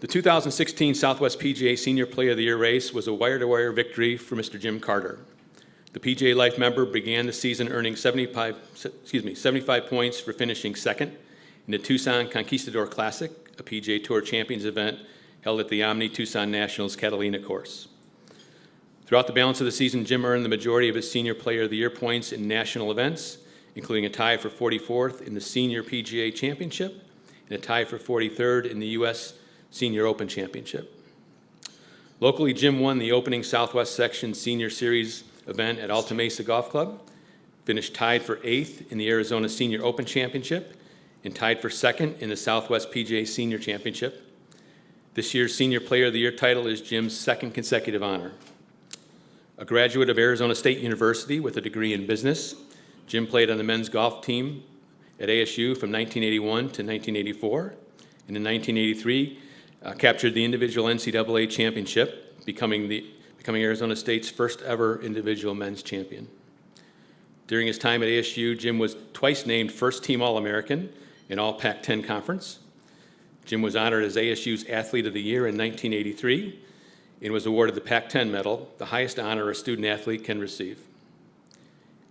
The 2016 Southwest PGA Senior Player of the Year race was a wire-to-wire victory for Mr. Jim Carter. The PGA Life member began the season earning 75 points for finishing second in the Tucson Conquistador Classic, a PGA Tour Champions event held at the Omni Tucson Nationals Catalina course. Throughout the balance of the season, Jim earned the majority of his Senior Player of the Year points in national events, including a tie for 44th in the Senior PGA Championship and a tie for 43rd in the U.S. Senior Open Championship. Locally, Jim won the opening Southwest Section Senior Series event at Alta Mesa Golf Club, finished tied for 8th in the Arizona Senior Open Championship, and tied for 2nd in the Southwest PGA Senior Championship. This year's Senior Player of the Year title is Jim's second consecutive honor. A graduate of Arizona State University with a degree in business, Jim played on the men's golf team at ASU from 1981 to 1984, and in 1983 captured the individual NCAA championship, becoming Arizona State's first ever individual men's champion. During his time at ASU, Jim was twice named First Team All-American in All Pac-10 Conference. Jim was honored as ASU's Athlete of the Year in 1983 and was awarded the Pac-10 medal, the highest honor a student athlete can receive.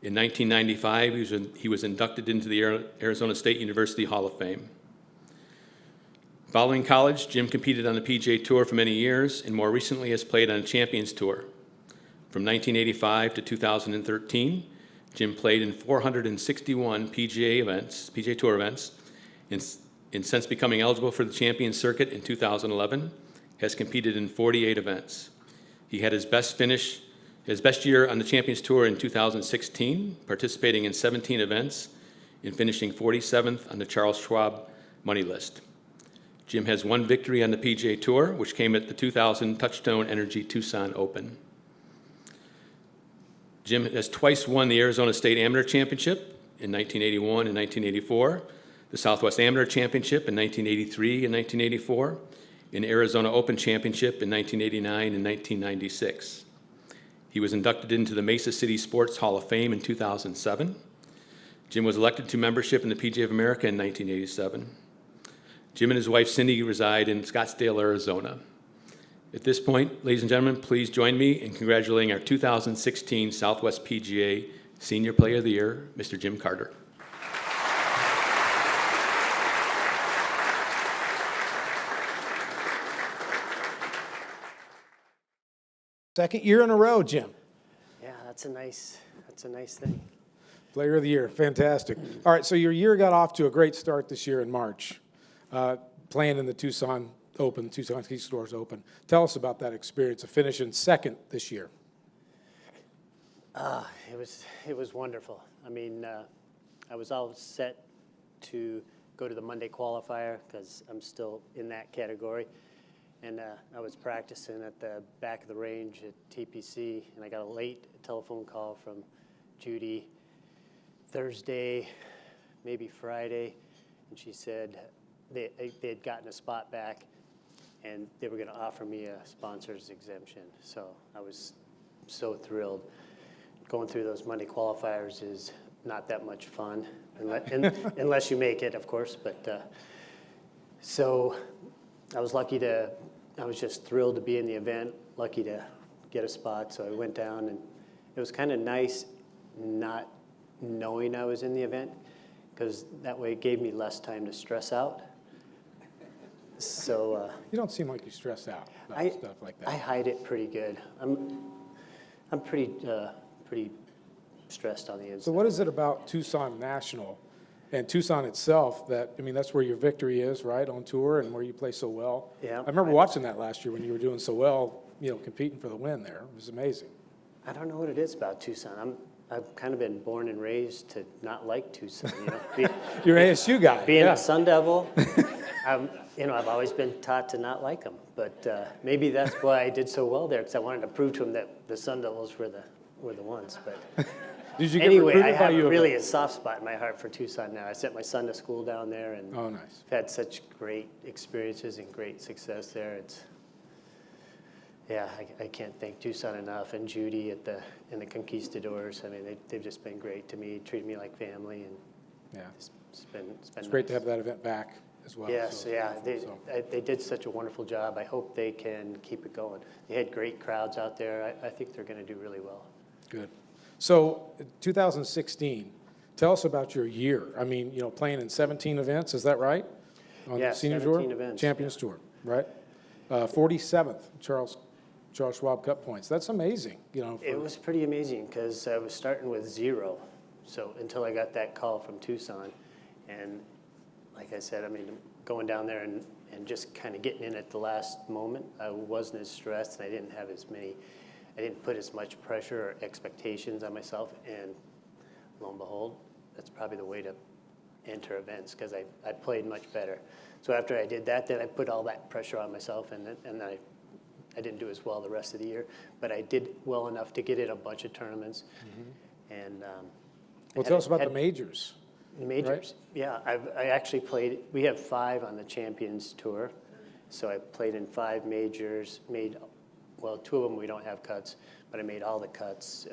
In 1995, he was inducted into the Arizona State University Hall of Fame. Following college, Jim competed on the PGA Tour for many years and more recently has played on a Champions Tour. From 1985 to 2013, Jim played in 461 PGA Tour events, and since becoming eligible for the Champions Circuit in 2011, has competed in 48 events. He had his best year on the Champions Tour in 2016, participating in 17 events and finishing 47th on the Charles Schwab money list. Jim has one victory on the PGA Tour, which came at the 2000 Touchstone Energy Tucson Open. Jim has twice won the Arizona State Amateur Championship in 1981 and 1984, the Southwest Amateur Championship in 1983 and 1984, and Arizona Open Championship in 1989 and 1996. He was inducted into the Mesa City Sports Hall of Fame in 2007. Jim was elected to membership in the PGA of America in 1987. Jim and his wife Cindy reside in Scottsdale, Arizona. At this point, ladies and gentlemen, please join me in congratulating our 2016 Southwest PGA Senior Player of the Year, Mr. Jim Carter. Second year in a row, Jim. Yeah, that's a nice thing. Player of the Year, fantastic. All right, so your year got off to a great start this year in March, playing in the Tucson Open, Tucson Conquistadors Open. Tell us about that experience of finishing second this year. It was wonderful. I mean, I was all set to go to the Monday qualifier because I'm still in that category. And I was practicing at the back of the range at TPC, and I got a late telephone call from Judy Thursday, maybe Friday, and she said they had gotten a spot back, and they were going to offer me a sponsor's exemption. So I was so thrilled. Going through those Monday qualifiers is not that much fun, unless you make it, of course. But so I was just thrilled to be in the event, lucky to get a spot. So I went down, and it was kind of nice not knowing I was in the event, because that way it gave me less time to stress out. So You don't seem like you stress out about stuff like that. I hide it pretty good. I'm pretty stressed on the inside. So what is it about Tucson National and Tucson itself that, I mean, that's where your victory is, right, on tour, and where you play so well? Yeah. I remember watching that last year when you were doing so well, competing for the win there. It was amazing. I don't know what it is about Tucson. I've kind of been born and raised to not like Tucson. You're an ASU guy. Being yeah. a Sun Devil, I've always been taught to not like them. But maybe that's why I did so well there, because I wanted to prove to them that the Sun Devils were the ones. But Did you get anyway, I recruited by have U of A? really a soft spot in my heart for Tucson now. I sent my son to school down there, and Oh, nice. I've had such great experiences and great success there. I can't thank Tucson enough, and Judy in the Conquistadors. I mean, they've just been great to me, treated me like family, and Yeah. it's been It's great nice. to have that event back. as well. Yes, so- yeah, so- they did such a wonderful job. I hope they can keep it going. They had great crowds out there. I think they're going to do really well. Good. So 2016, tell us about your year. I mean, playing in 17 events, is that right? On Yeah, the Senior 17 Tour? events, Champions Tour, right? 47th Charles Schwab Cup points. That's amazing, It was pretty amazing because I was starting with 0, so until I got that call from Tucson. And like I said, I mean, going down there and just kind of getting in at the last moment, I wasn't as stressed and I didn't put as much pressure or expectations on myself. And lo and behold, that's probably the way to enter events because I played much better. So after I did that, then I put all that pressure on myself and I didn't do as well the rest of the year, but I did well enough to get in a bunch of tournaments. And Well, tell us about the majors. the majors. Yeah, I actually played. We have 5 on the Champions Tour, so I played in 5 majors. Well, 2 of them we don't have cuts, but I made all the cuts.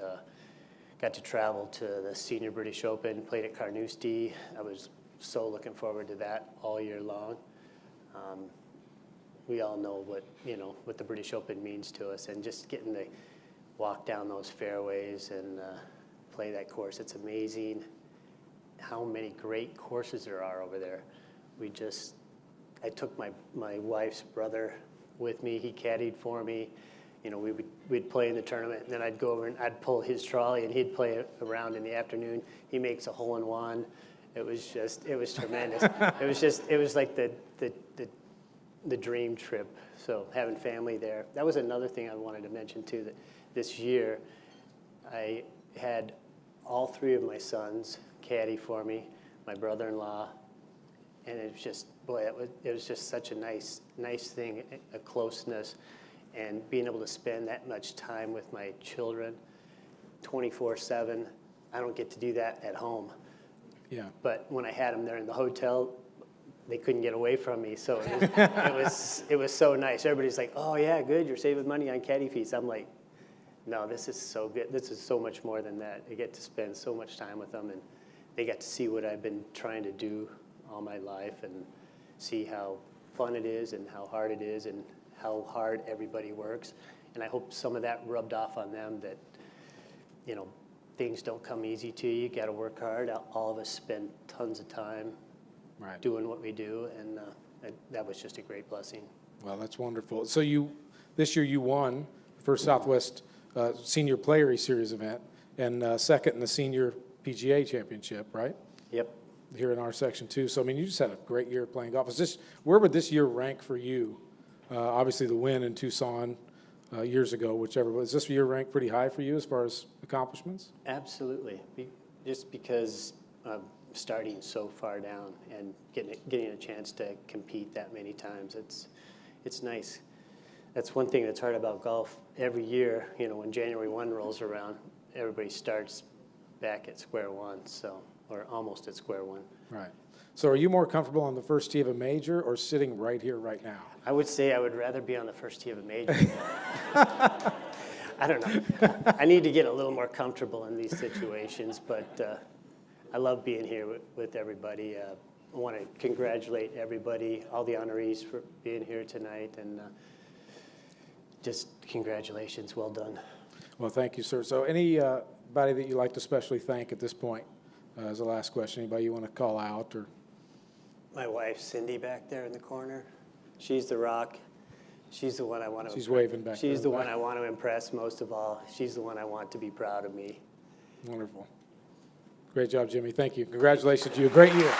Got to travel to the Senior British Open. Played at Carnoustie. I was so looking forward to that all year long. We all know what the British Open means to us, and just getting to walk down those fairways and play that course. It's amazing how many great courses there are over there. I took my wife's brother with me. He caddied for me. We'd play in the tournament, and then I'd go over and I'd pull his trolley, and he'd play around in the afternoon. He makes a hole-in-one. It was tremendous. It was like the dream trip. So having family there. That was another thing I wanted to mention too, that this year I had all 3 of my sons caddy for me, my brother-in-law, and it was just, boy, it was just such a nice thing, a closeness, and being able to spend that much time with my children 24/7. I don't get to do that at home. Yeah. But when I had them there in the hotel, they couldn't get away from me. So it was so nice. Everybody's like, "Oh yeah, good. You're saving money on caddy fees." I'm like, "No, this is so good. This is so much more than that. I get to spend so much time with them, and they get to see what I've been trying to do all my life, and see how fun it is, and how hard it is, and how hard everybody works." And I hope some of that rubbed off on them, that things don't come easy to you. You got to work hard. All of us spend tons of time Right. doing what we do, and that was just a great blessing. Well, that's wonderful. So this year you won the first Southwest Senior Player Series event, and second in the Senior PGA Championship, right? Yep. Here in our section too. So, I mean, you just had a great year playing golf. Where would this year rank for you? Obviously the win in Tucson years ago, whichever. Was this year ranked pretty high for you as far as accomplishments? Absolutely. Just because of starting so far down and getting a chance to compete that many times, it's nice. That's one thing that's hard about golf. Every year, when January 1 rolls around, everybody starts back at square one, or almost at square one. Right. So are you more comfortable on the first tee of a major or sitting right here, right now? I would say I would rather be on the first tee of a major. I don't know. I need to get a little more comfortable in these situations, but I love being here with everybody. I want to congratulate everybody, all the honorees, for being here tonight, and just congratulations. Well done. Well, thank you, sir. So anybody that you'd like to especially thank at this point as the last question? Anybody you want to call out? Or My wife, Cindy, back there in the corner. She's the rock. She's the one I want to. She's waving back there. She's the one I want to impress most of all. She's the one I want to be proud of me. Wonderful. Great job, Jimmy. Thank you. Congratulations to you. Great year.